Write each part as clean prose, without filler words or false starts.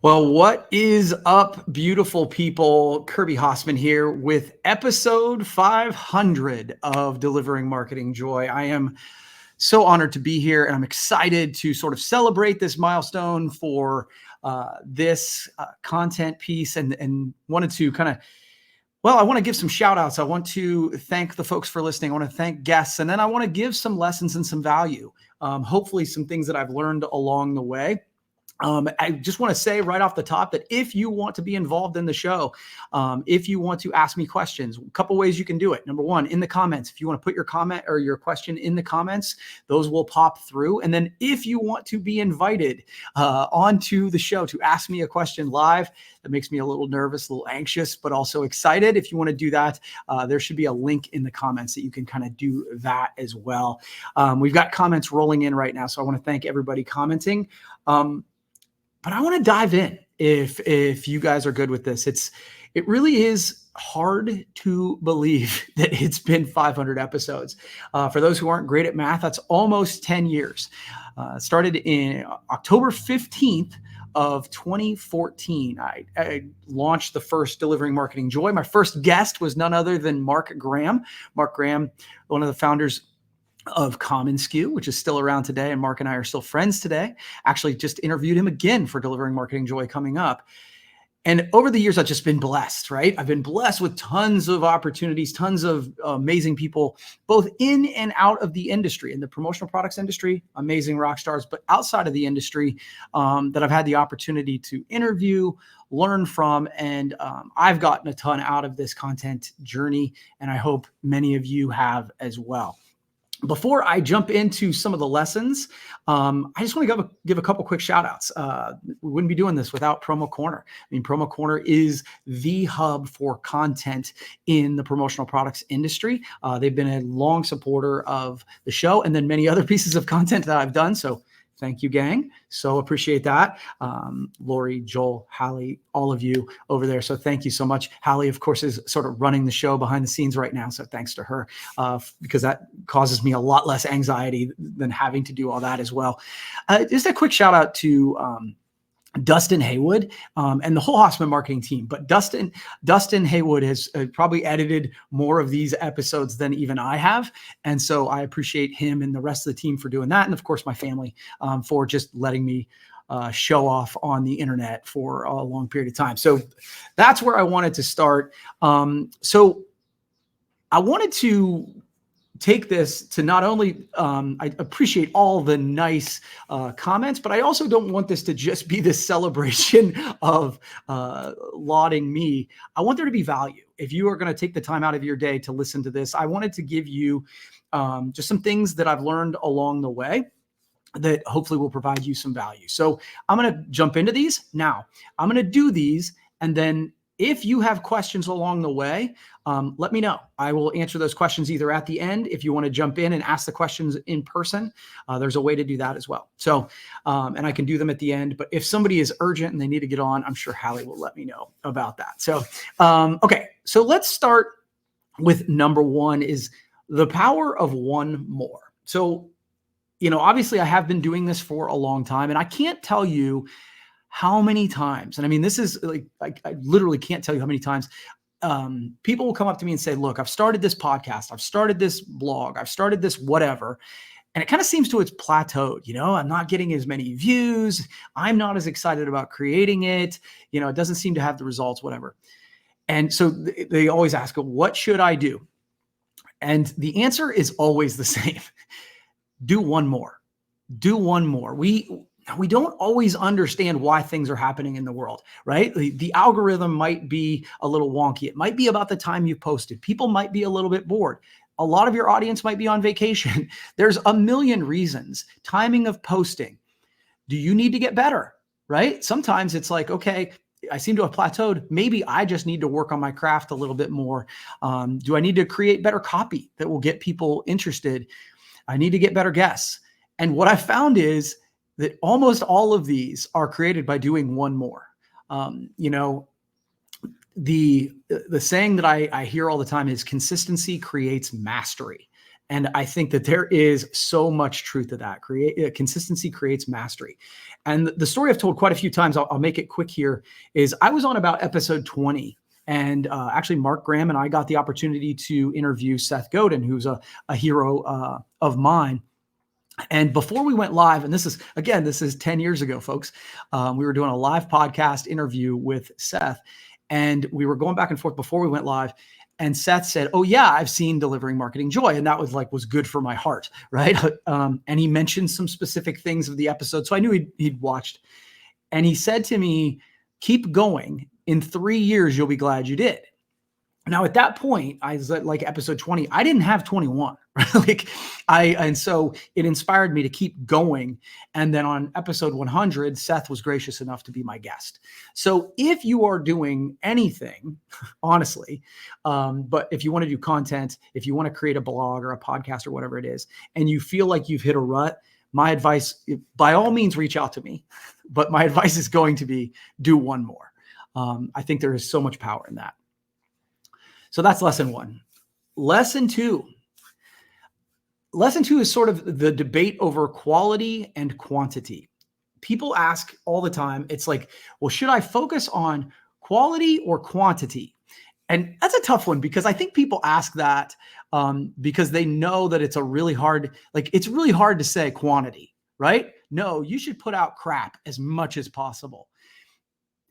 Well, what is up, beautiful people? Kirby Hossman here with episode 500 of Delivering Marketing Joy. I am so honored to be here, and I'm excited to sort of celebrate this milestone for this content piece and wanted to I want to give some shout outs. I want to thank the folks for listening. I want to thank guests, and then I want to give some lessons and some value. Hopefully some things that I've learned along the way. I just want to say right off the top that if you want to be involved in the show, if you want to ask me questions, a couple ways you can do it. Number one, in the comments. If you want to put your comment or your question in the comments, those will pop through. And then if you want to be invited onto the show to ask me a question live, that makes me a little nervous, a little anxious, but also excited. If you want to do that, there should be a link in the comments that you can kind of do that as well. We've got comments rolling in right now, so I want to thank everybody commenting. But I want to dive in if you guys are good with this. It really is hard to believe that it's been 500 episodes. For those who aren't great at math, that's almost 10 years. Started in October 15th of 2014. I launched the first Delivering Marketing Joy. My first guest was none other than Mark Graham. Mark Graham, one of the founders of commonsku, which is still around today, and Mark and I are still friends today. Actually just interviewed him again for Delivering Marketing Joy coming up. And over the years, I've just been blessed, right? I've been blessed with tons of opportunities, tons of amazing people, both in and out of the industry, in the promotional products industry, amazing rock stars, but outside of the industry that I've had the opportunity to interview, learn from, and I've gotten a ton out of this content journey, and I hope many of you have as well. Before I jump into some of the lessons, I just want to give a couple quick shout outs. We wouldn't be doing this without Promo Corner. I mean, Promo Corner is the hub for content in the promotional products industry. They've been a long supporter of the show and then many other pieces of content that I've done. So thank you, gang. So appreciate that. Lori, Joel, Hallie, all of you over there. So thank you so much. Hallie, of course, is sort of running the show behind the scenes right now. So thanks to her, because that causes me a lot less anxiety than having to do all that as well. Just a quick shout out to Dustin Haywood and the whole Hossman marketing team. But Dustin Haywood has probably edited more of these episodes than even I have. And so I appreciate him and the rest of the team for doing that. And of course, my family for just letting me show off on the internet for a long period of time. So that's where I wanted to start. So I wanted to take this to not only, I appreciate all the nice comments, but I also don't want this to just be this celebration of lauding me. I want there to be value. If you are going to take the time out of your day to listen to this, I wanted to give you just some things that I've learned along the way that hopefully will provide you some value. So I'm going to jump into these now. I'm going to do these, and then if you have questions along the way, let me know. I will answer those questions either at the end. If you want to jump in and ask the questions in person, there's a way to do that as well. So, and I can do them at the end, but if somebody is urgent and they need to get on, I'm sure Hallie will let me know about that. So, okay. So let's start with number one is the power of one more. So, obviously I have been doing this for a long time, and I can't tell you how many times, and I mean, this is like, I literally can't tell you how many times people will come up to me and say, look, I've started this podcast, I've started this blog, I've started this whatever, and it kind of seems to it's plateaued. I'm not getting as many views. I'm not as excited about creating it. It doesn't seem to have the results, whatever. And so they always ask, what should I do? And the answer is always the same. Do one more. Do one more. We don't always understand why things are happening in the world, right? The algorithm might be a little wonky. It might be about the time you posted. People might be a little bit bored. A lot of your audience might be on vacation. There's a million reasons. Timing of posting. Do you need to get better, right? Sometimes it's like, okay, I seem to have plateaued. Maybe I just need to work on my craft a little bit more. Do I need to create better copy that will get people interested? I need to get better guests. And what I found is that almost all of these are created by doing one more. The saying that I hear all the time is consistency creates mastery. And I think that there is so much truth to that. Consistency creates mastery. And the story I've told quite a few times, I'll make it quick here, is I was on about episode 20. And actually, Mark Graham and I got the opportunity to interview Seth Godin, who's a hero of mine. And before we went live, and this is 10 years ago, folks, we were doing a live podcast interview with Seth, and we were going back and forth before we went live. And Seth said, "Oh yeah, I've seen Delivering Marketing Joy." And that was good for my heart. Right. And he mentioned some specific things of the episode. So I knew he'd watched. And he said to me, "Keep going. In 3 years, you'll be glad you did." Now, at that point, I was at like episode 20. I didn't have 21. Right? And so it inspired me to keep going. And then on episode 100, Seth was gracious enough to be my guest. So if you are doing anything, honestly, but if you want to do content, if you want to create a blog or a podcast or whatever it is, and you feel like you've hit a rut, my advice, by all means, reach out to me. But my advice is going to be do one more. I think there is so much power in that. So that's lesson one. Lesson two. Lesson two is sort of the debate over quality and quantity. People ask all the time, it's like, well, should I focus on quality or quantity? And that's a tough one, because I think people ask that because they know that it's really hard to say quantity, right? No, you should put out crap as much as possible.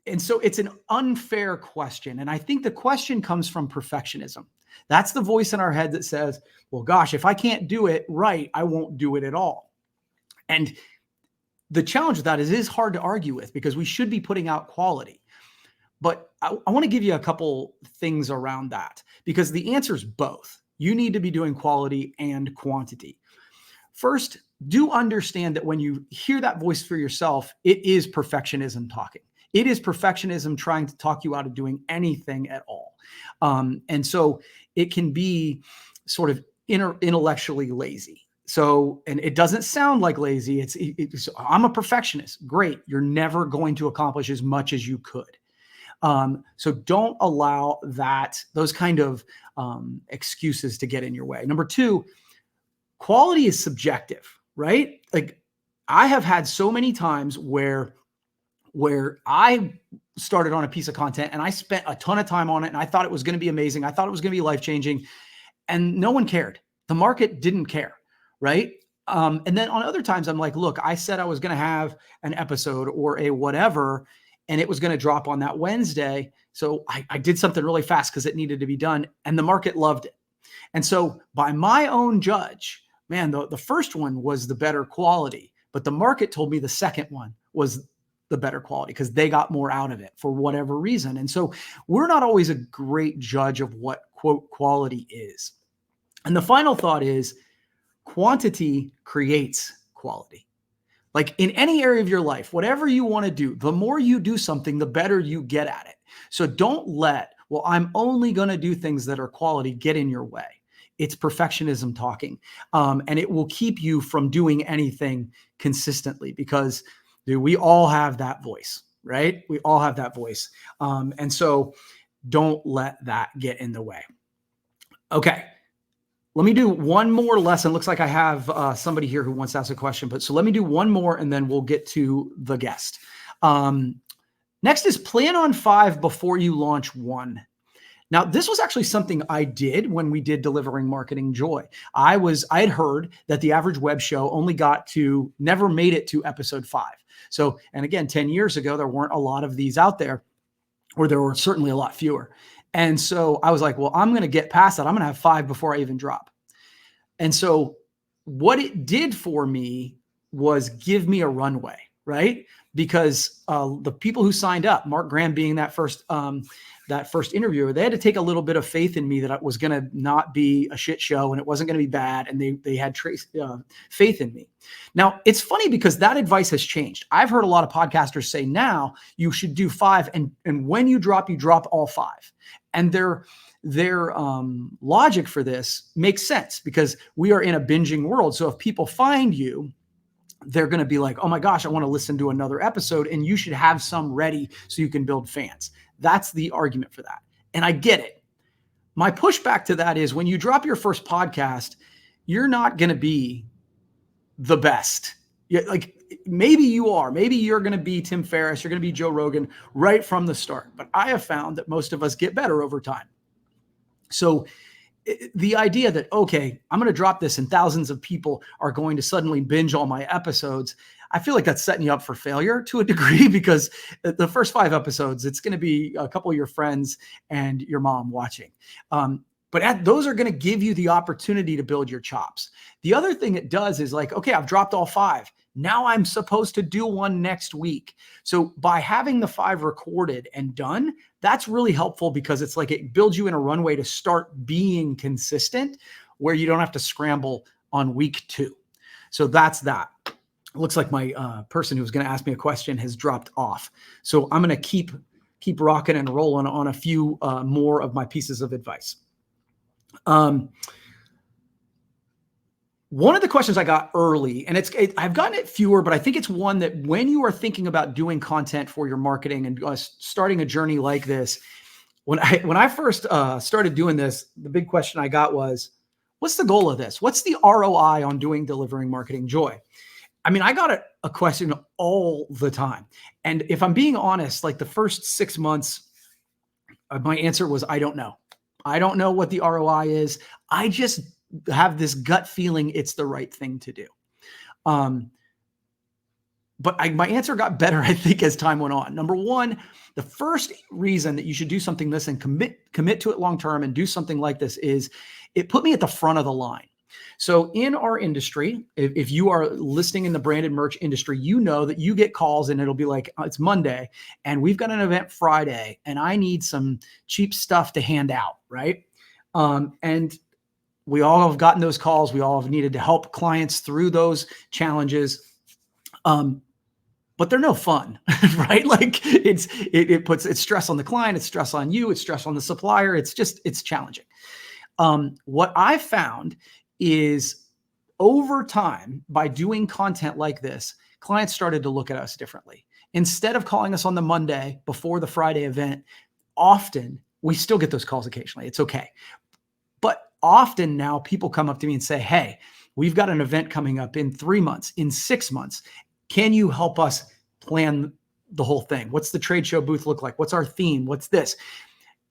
And so it's an unfair question. And I think the question comes from perfectionism. That's the voice in our head that says, well, gosh, if I can't do it right, I won't do it at all. And the challenge with that is it is hard to argue with, because we should be putting out quality. But I want to give you a couple things around that, because the answer is both. You need to be doing quality and quantity. First, do understand that when you hear that voice for yourself, it is perfectionism talking. It is perfectionism trying to talk you out of doing anything at all. And so it can be sort of intellectually lazy. So, and it doesn't sound like lazy. It's I'm a perfectionist. Great. You're never going to accomplish as much as you could. So don't allow those kind of excuses to get in your way. Number two, quality is subjective, right? Like, I have had so many times where I started on a piece of content and I spent a ton of time on it and I thought it was going to be amazing. I thought it was going to be life-changing, and no one cared. The market didn't care, right? And then on other times, I'm like, look, I said I was going to have an episode or a whatever, and it was going to drop on that Wednesday. So I did something really fast because it needed to be done, and the market loved it. And so by my own judge, man, the first one was the better quality, but the market told me the second one was the better quality because they got more out of it for whatever reason. And so we're not always a great judge of what, quote, quality is. And the final thought is quantity creates quality. Like in any area of your life, whatever you want to do, the more you do something, the better you get at it. So don't let, well, I'm only going to do things that are quality, get in your way. It's perfectionism talking. And it will keep you from doing anything consistently, because dude, we all have that voice, right? We all have that voice. And so don't let that get in the way. Okay. Let me do one more lesson. Looks like I have somebody here who wants to ask a question, but so let me do one more and then we'll get to the guest. Next is plan on 5 before you launch 1. Now, this was actually something I did when we did Delivering Marketing Joy. I had heard that the average web show never made it to episode 5. So, and again, 10 years ago, there weren't a lot of these out there, or there were certainly a lot fewer. And so I was like, well, I'm going to get past that. I'm going to have 5 before I even drop. And so what it did for me was give me a runway, right? Because the people who signed up, Mark Graham being that first interviewer, they had to take a little bit of faith in me that it was going to not be a shit show and it wasn't going to be bad. And they had faith in me. Now, it's funny because that advice has changed. I've heard a lot of podcasters say now you should do 5. And when you drop all 5. And their logic for this makes sense because we are in a binging world. So if people find you, they're going to be like, oh my gosh, I want to listen to another episode, and you should have some ready so you can build fans. That's the argument for that. And I get it. My pushback to that is when you drop your first podcast, you're not going to be the best. Like maybe you are, maybe you're going to be Tim Ferriss, you're going to be Joe Rogan right from the start. But I have found that most of us get better over time. So the idea that, okay, I'm going to drop this and thousands of people are going to suddenly binge all my episodes, I feel like that's setting you up for failure to a degree, because the first 5 episodes, it's going to be a couple of your friends and your mom watching. But those are going to give you the opportunity to build your chops. The other thing it does is like, okay, I've dropped all 5. Now I'm supposed to do one next week. So by having the 5 recorded and done, that's really helpful, because it's like it builds you in a runway to start being consistent where you don't have to scramble on week 2. So that's that. It looks like my person who was going to ask me a question has dropped off. So I'm going to keep rocking and rolling on a few more of my pieces of advice. One of the questions I got early, and I've gotten it fewer, but I think it's one that when you are thinking about doing content for your marketing and starting a journey like this, when I first started doing this, the big question I got was, what's the goal of this? What's the ROI on delivering marketing joy? I mean, I got a question all the time. And if I'm being honest, like the first 6 months, my answer was, I don't know. I don't know what the ROI is. I just have this gut feeling it's the right thing to do. But my answer got better, I think, as time went on. Number one, the first reason that you should do something this and commit to it long-term and do something like this is it put me at the front of the line. So in our industry, if you are listing in the branded merch industry, you know that you get calls and it'll be like, it's Monday and we've got an event Friday and I need some cheap stuff to hand out, right? And we all have gotten those calls. We all have needed to help clients through those challenges. But they're no fun, right? Like it puts stress on the client, it's stress on you, it's stress on the supplier. It's challenging. What I found is over time, by doing content like this, clients started to look at us differently. Instead of calling us on the Monday before the Friday event, often we still get those calls occasionally. It's okay. But often now people come up to me and say, hey, we've got an event coming up in 3 months, in 6 months. Can you help us plan the whole thing? What's the trade show booth look like? What's our theme? What's this?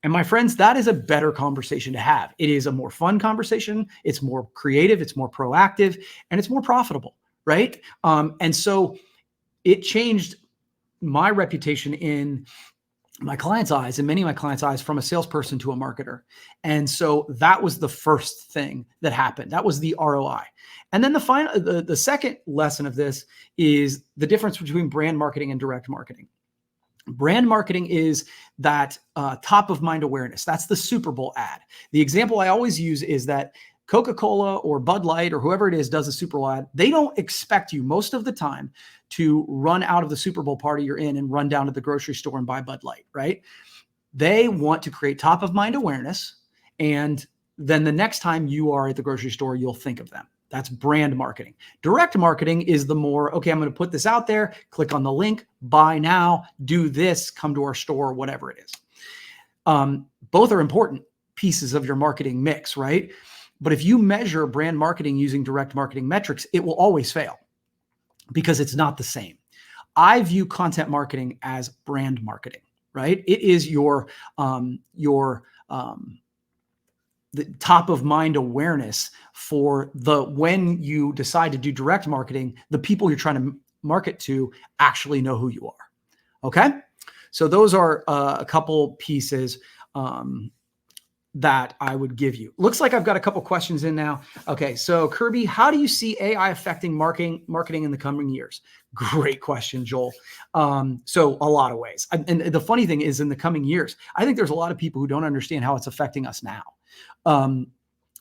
And my friends, that is a better conversation to have. It is a more fun conversation. It's more creative. It's more proactive, and it's more profitable, right? And so it changed my reputation in my clients' eyes and many of my clients' eyes from a salesperson to a marketer. And so that was the first thing that happened. That was the ROI. And then the second lesson of this is the difference between brand marketing and direct marketing. Brand marketing is that top of mind awareness. That's the Super Bowl ad. The example I always use is that Coca-Cola or Bud Light or whoever it is does a Super Bowl ad. They don't expect you most of the time to run out of the Super Bowl party you're in and run down to the grocery store and buy Bud Light, right? They want to create top of mind awareness. And then the next time you are at the grocery store, you'll think of them. That's brand marketing. Direct marketing is the more, okay, I'm going to put this out there, click on the link, buy now, do this, come to our store, whatever it is. Both are important pieces of your marketing mix, right? But if you measure brand marketing using direct marketing metrics, it will always fail because it's not the same. I view content marketing as brand marketing, right? It is the top of mind awareness for when you decide to do direct marketing, the people you're trying to market to actually know who you are. Okay. So those are a couple pieces that I would give you. Looks like I've got a couple questions in now. Okay. So Kirby, how do you see AI affecting marketing in the coming years? Great question, Joel. So a lot of ways. And the funny thing is in the coming years, I think there's a lot of people who don't understand how it's affecting us now.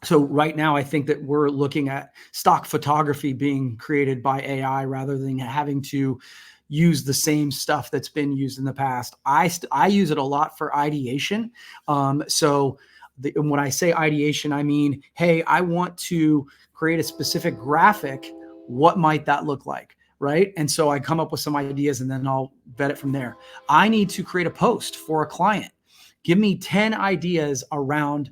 So right now, I think that we're looking at stock photography being created by AI rather than having to use the same stuff that's been used in the past. I use it a lot for ideation. When I say ideation, I mean, hey, I want to create a specific graphic. What might that look like? Right. And so I come up with some ideas and then I'll vet it from there. I need to create a post for a client. Give me 10 ideas around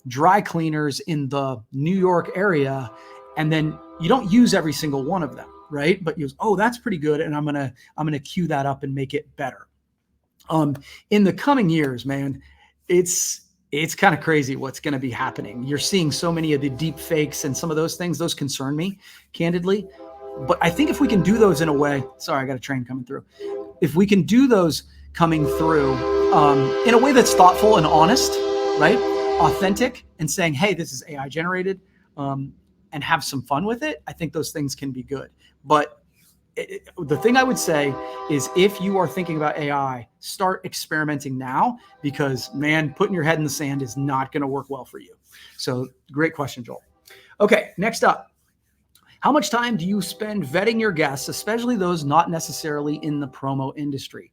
dry cleaners in the New York area, and then you don't use every single one of them, right? But you, oh, that's pretty good, and I'm gonna queue that up and make it better. In the coming years, man, it's kind of crazy what's going to be happening. You're seeing so many of the deep fakes and some of those things. Those concern me, candidly. But I think if we can do those in a way, sorry, I got a train coming through. If we can do those coming through in a way that's thoughtful and honest, right? Authentic, and saying, hey, this is AI generated, and have some fun with it, I think those things can be good. But the thing I would say is, if you are thinking about AI, start experimenting now, because man, putting your head in the sand is not going to work well for you. So great question, Joel. Okay, next up. How much time do you spend vetting your guests, especially those not necessarily in the promo industry?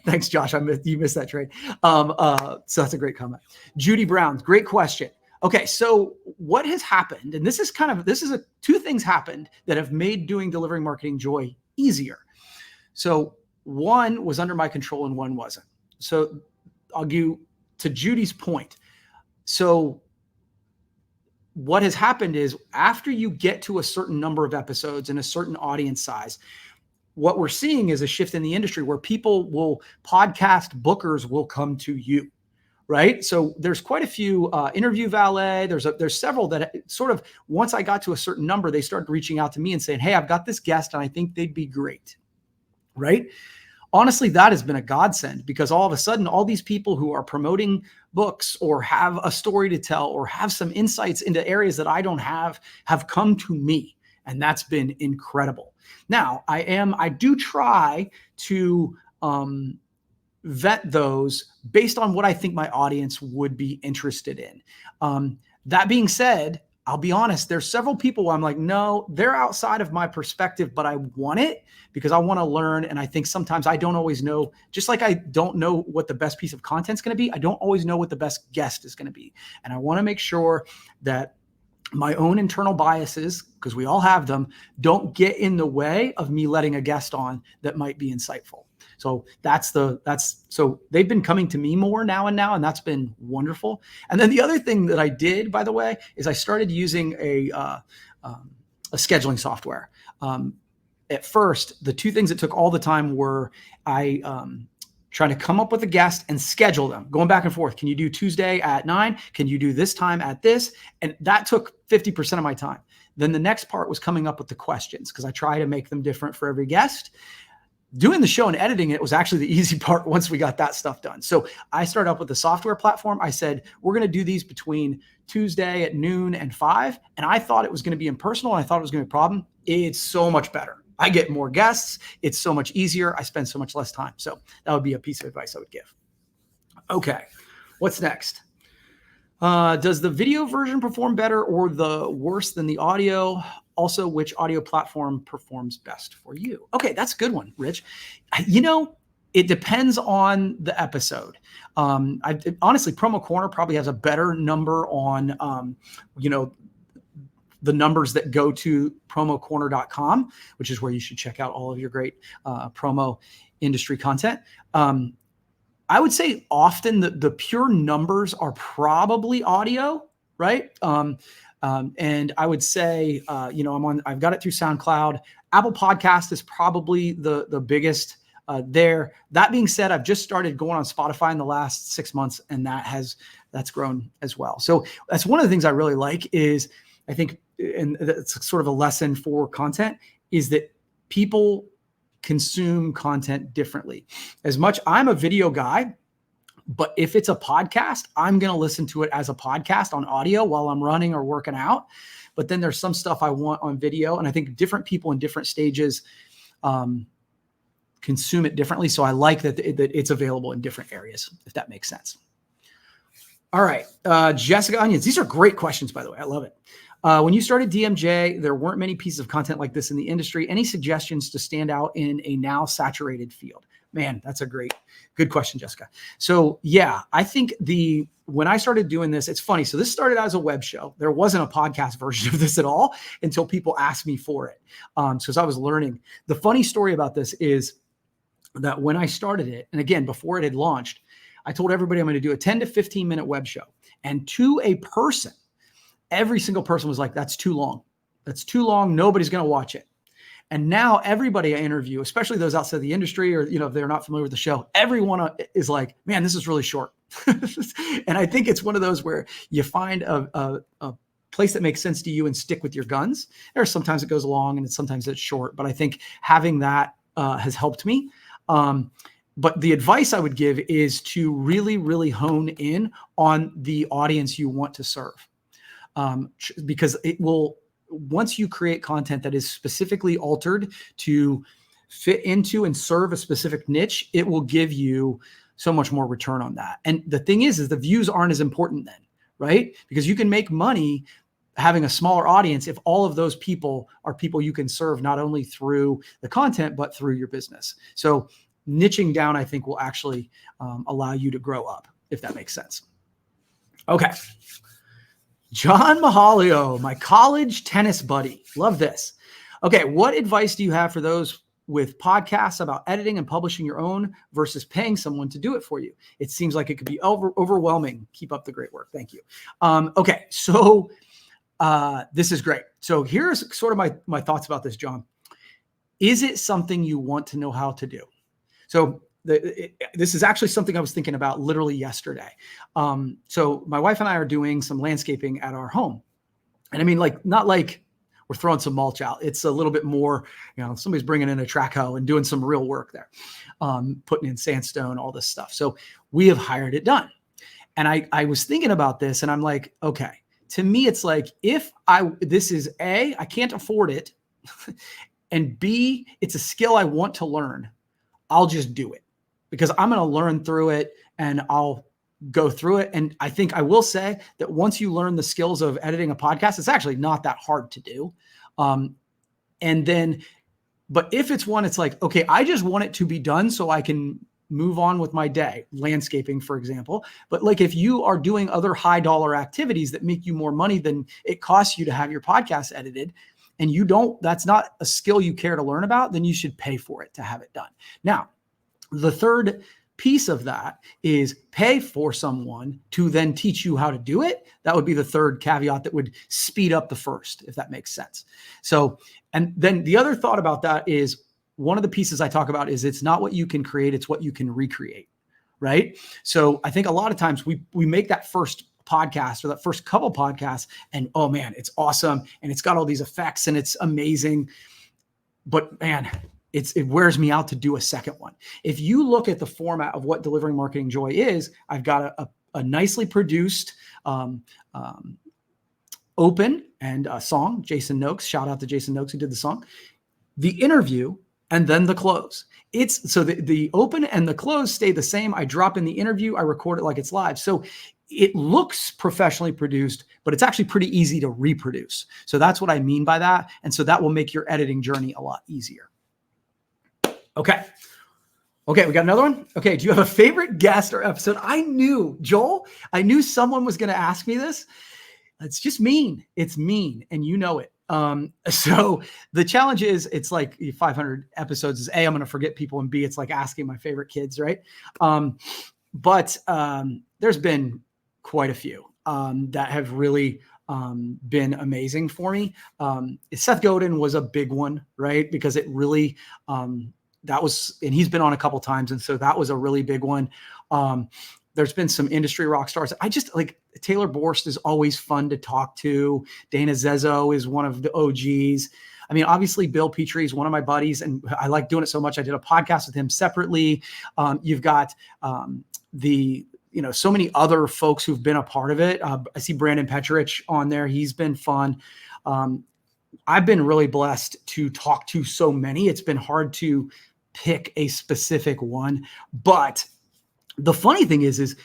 Thanks, Josh. You missed that trade. So that's a great comment. Judy Brown, great question. Okay, so what has happened, and two things happened that have made delivering marketing joy easier. So one was under my control and one wasn't. So I'll give to Judy's point. So what has happened is, after you get to a certain number of episodes and a certain audience size, what we're seeing is a shift in the industry where podcast bookers will come to you. Right. So there's quite a few Interview Valet. There's several that sort of, once I got to a certain number, they started reaching out to me and saying, hey, I've got this guest and I think they'd be great. Right. Honestly, that has been a godsend, because all of a sudden, all these people who are promoting books or have a story to tell or have some insights into areas that I don't have come to me. And that's been incredible. Now, I do try to vet those based on what I think my audience would be interested in. That being said, I'll be honest, there's several people where I'm like, no, they're outside of my perspective, but I want it because I want to learn. And I think sometimes I don't always know, just like I don't know what the best piece of content is going to be, I don't always know what the best guest is going to be. And I want to make sure that my own internal biases, because we all have them, don't get in the way of me letting a guest on that might be insightful. So so they've been coming to me more now, and that's been wonderful. And then the other thing that I did, by the way, is I started using a scheduling software. At first, the two things that took all the time were trying to come up with a guest and schedule them, going back and forth. Can you do Tuesday at 9? Can you do this time at this? And that took 50% of my time. Then the next part was coming up with the questions, because I try to make them different for every guest. Doing the show and editing it was actually the easy part once we got that stuff done. So I started up with the software platform. I said, we're going to do these between Tuesday at noon and 5. And I thought it was going to be impersonal, and I thought it was going to be a problem. It's so much better. I get more guests. It's so much easier. I spend so much less time. So that would be a piece of advice I would give. Okay, what's next? Does the video version perform better or worse than the audio? Also, which audio platform performs best for you? Okay, that's a good one, Rich. It depends on the episode. Honestly, Promo Corner probably has a better number on, the numbers that go to promocorner.com, which is where you should check out all of your great promo industry content. I would say often the pure numbers are probably audio, right? And I would say, I've got it through SoundCloud. Apple Podcast is probably the biggest there. That being said, I've just started going on Spotify in the last 6 months, and that's grown as well. So that's one of the things I really like is, I think, and that's sort of a lesson for content, is that people consume content differently. As much, I'm a video guy, but if it's a podcast, I'm going to listen to it as a podcast on audio while I'm running or working out. But then there's some stuff I want on video. And I think different people in different stages consume it differently. So I like that it's available in different areas, if that makes sense. All right. Jessica Onions. These are great questions, by the way. I love it. When you started DMJ, there weren't many pieces of content like this in the industry. Any suggestions to stand out in a now saturated field? Man, that's a good question, Jessica. So yeah, I think when I started doing this, it's funny. So this started out as a web show. There wasn't a podcast version of this at all until people asked me for it. So as I was learning, the funny story about this is that when I started it, and again, before it had launched, I told everybody I'm going to do a 10 to 15 minute web show. And to a person, every single person was like, that's too long. That's too long. Nobody's going to watch it. And now everybody I interview, especially those outside the industry, or, if they're not familiar with the show, everyone is like, man, this is really short. And I think it's one of those where you find a place that makes sense to you and stick with your guns. There's sometimes it goes long and sometimes it's short, but I think having that has helped me. But the advice I would give is to really, really hone in on the audience you want to serve. Because it will, once you create content that is specifically altered to fit into and serve a specific niche, it will give you so much more return on that. And the thing is the views aren't as important then, right? Because you can make money having a smaller audience if all of those people are people you can serve, not only through the content, but through your business. So niching down, I think, will actually allow you to grow up, if that makes sense. Okay. John Mahalio, my college tennis buddy. Love this. Okay. What advice do you have for those with podcasts about editing and publishing your own versus paying someone to do it for you? It seems like it could be overwhelming. Keep up the great work. Thank you. Okay. So this is great. So here's sort of my thoughts about this, John. Is it something you want to know how to do? So this is actually something I was thinking about literally yesterday. So my wife and I are doing some landscaping at our home. And I mean, not like we're throwing some mulch out. It's a little bit more, somebody's bringing in a track hoe and doing some real work there, putting in sandstone, all this stuff. So we have hired it done. And I was thinking about this and I'm like, okay, to me, it's like, this is A, I can't afford it. And B, it's a skill I want to learn. I'll just do it because I'm going to learn through it and I'll go through it. And I think I will say that once you learn the skills of editing a podcast, it's actually not that hard to do. But if it's one, it's like, okay, I just want it to be done so I can move on with my day, landscaping, for example. But like, if you are doing other high dollar activities that make you more money than it costs you to have your podcast edited, and that's not a skill you care to learn about, then you should pay for it to have it done. Now, the third piece of that is pay for someone to then teach you how to do it. That would be the third caveat that would speed up the first, if that makes sense. So, and then the other thought about that is one of the pieces I talk about is it's not what you can create, it's what you can recreate, right? So I think a lot of times we make that first podcast or that first couple podcasts and, oh man, it's awesome. And it's got all these effects and it's amazing, but man, it wears me out to do a second one. If you look at the format of what Delivering Marketing Joy is, I've got a nicely produced open and a song, Jason Noakes, shout out to Jason Noakes who did the song, the interview, and then the close. So the open and the close stay the same. I drop in the interview, I record it like it's live. So it looks professionally produced, but it's actually pretty easy to reproduce. So that's what I mean by that. And so that will make your editing journey a lot easier. Okay, we got another one. Okay, do you have a favorite guest or episode? Joel, I knew someone was going to ask me this. It's just mean. It's mean, and you know it. So the challenge is, it's like 500 episodes is A, I'm going to forget people, and B, it's like asking my favorite kids, right? But there's been quite a few that have really been amazing for me. Seth Godin was a big one, right? Because it really, and he's been on a couple times. And so that was a really big one. There's been some industry rock stars. I just like Taylor Borst is always fun to talk to. Dana Zezzo is one of the OGs. I mean, obviously Bill Petrie is one of my buddies and I like doing it so much. I did a podcast with him separately. You've got so many other folks who've been a part of it. I see Brandon Petrich on there. He's been fun. I've been really blessed to talk to so many. It's been hard to pick a specific one, but the funny thing is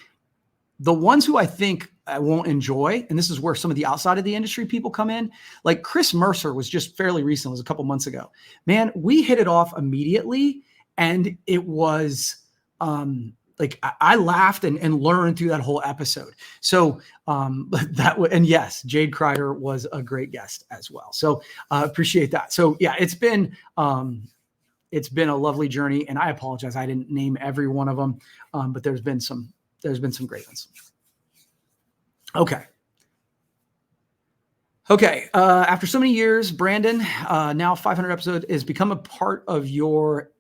the ones who I think I won't enjoy, and this is where some of the outside of the industry people come in, like Chris Mercer was just fairly recent, it was a couple months ago. Man, we hit it off immediately, and it was like I laughed and learned through that whole episode. So and yes, Jade Kreider was a great guest as well. So appreciate that. So yeah, it's been a lovely journey, and I apologize I didn't name every one of them, but there's been some there's been some great ones. Okay. After so many years, Brandon, now 500 episodes has become a part of your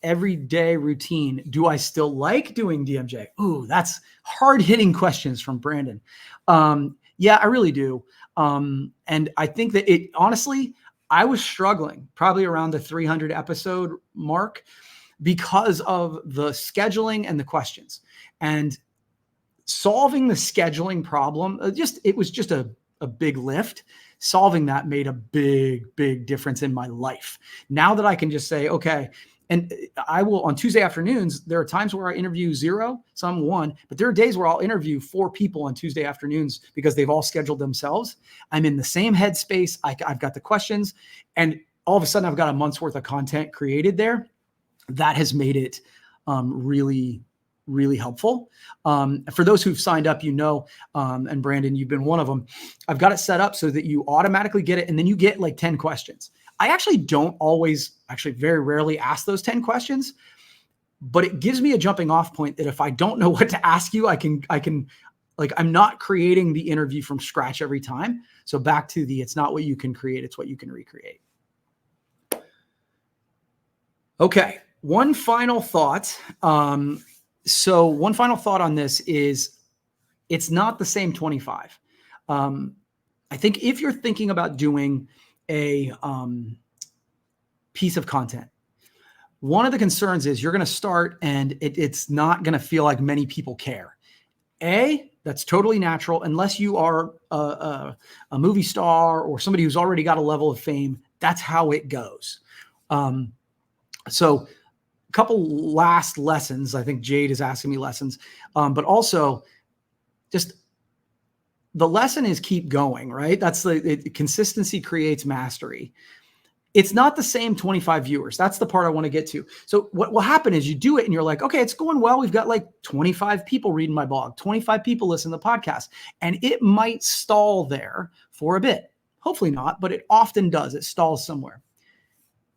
everyday routine. Do I still like doing DMJ? Ooh, that's hard-hitting questions from Brandon. Yeah, I really do. And I think that honestly, I was struggling probably around the 300 episode mark because of the scheduling and the questions. And solving the scheduling problem, it was just a big lift. Solving that made a big difference in my life. Now that I can just say, okay, and I will on Tuesday afternoons, there are times where I interview 0, some 1, but there are days where I'll interview 4 people on Tuesday afternoons because they've all scheduled themselves. I'm in the same headspace. I've got the questions, and all of a sudden I've got a month's worth of content created there. That has made it really helpful. For those who've signed up, and Brandon, you've been one of them. I've got it set up so that you automatically get it, and then you get like 10 questions. I actually very rarely ask those 10 questions, but it gives me a jumping off point that if I don't know what to ask you, I can I'm not creating the interview from scratch every time. So back to it's not what you can create, it's what you can recreate. Okay. One final thought. So one final thought on this is it's not the same 25. I think if you're thinking about doing a piece of content, one of the concerns is you're going to start and it's not going to feel like many people care. That's totally natural unless you are a movie star or somebody who's already got a level of fame. That's how it goes. So a couple last lessons. I think Jade is asking me lessons, but also just the lesson is keep going, right? That's consistency creates mastery. It's not the same 25 viewers. That's the part I want to get to. So what will happen is you do it and you're like, okay, it's going well. We've got like 25 people reading my blog, 25 people listen to the podcast, and it might stall there for a bit. Hopefully not, but it often does. It stalls somewhere,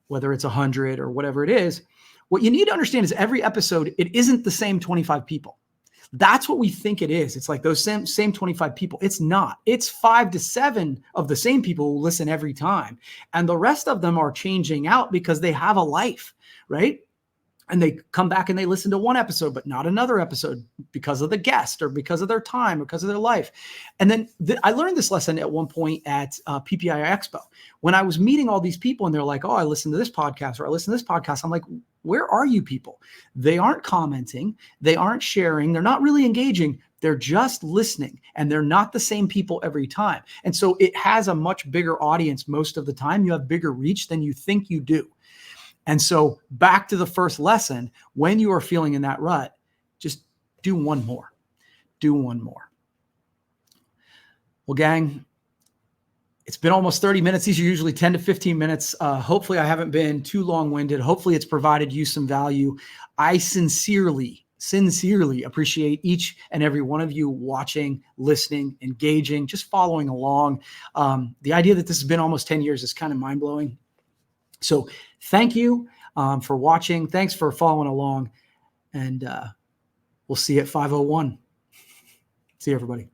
whether it's 100 or whatever it is. What you need to understand is every episode, it isn't the same 25 people. That's what we think it is. It's like those same 25 people. It's not. It's 5 to 7 of the same people who listen every time. And the rest of them are changing out because they have a life, right? And they come back and they listen to one episode, but not another episode because of the guest or because of their time or because of their life. And then I learned this lesson at one point at PPI Expo when I was meeting all these people and they're like, oh, I listened to this podcast or I listened to this podcast. I'm like, where are you people? They aren't commenting. They aren't sharing. They're not really engaging. They're just listening, and they're not the same people every time. And so it has a much bigger audience most of the time. You have bigger reach than you think you do. And so back to the first lesson, when you are feeling in that rut, just do one more. Do one more. Well, gang, it's been almost 30 minutes. These are usually 10 to 15 minutes. Hopefully I haven't been too long-winded. Hopefully it's provided you some value. I sincerely appreciate each and every one of you watching, listening, engaging, just following along. The idea that this has been almost 10 years is kind of mind-blowing. So thank you for watching. Thanks for following along. And we'll see you at 501. See you, everybody.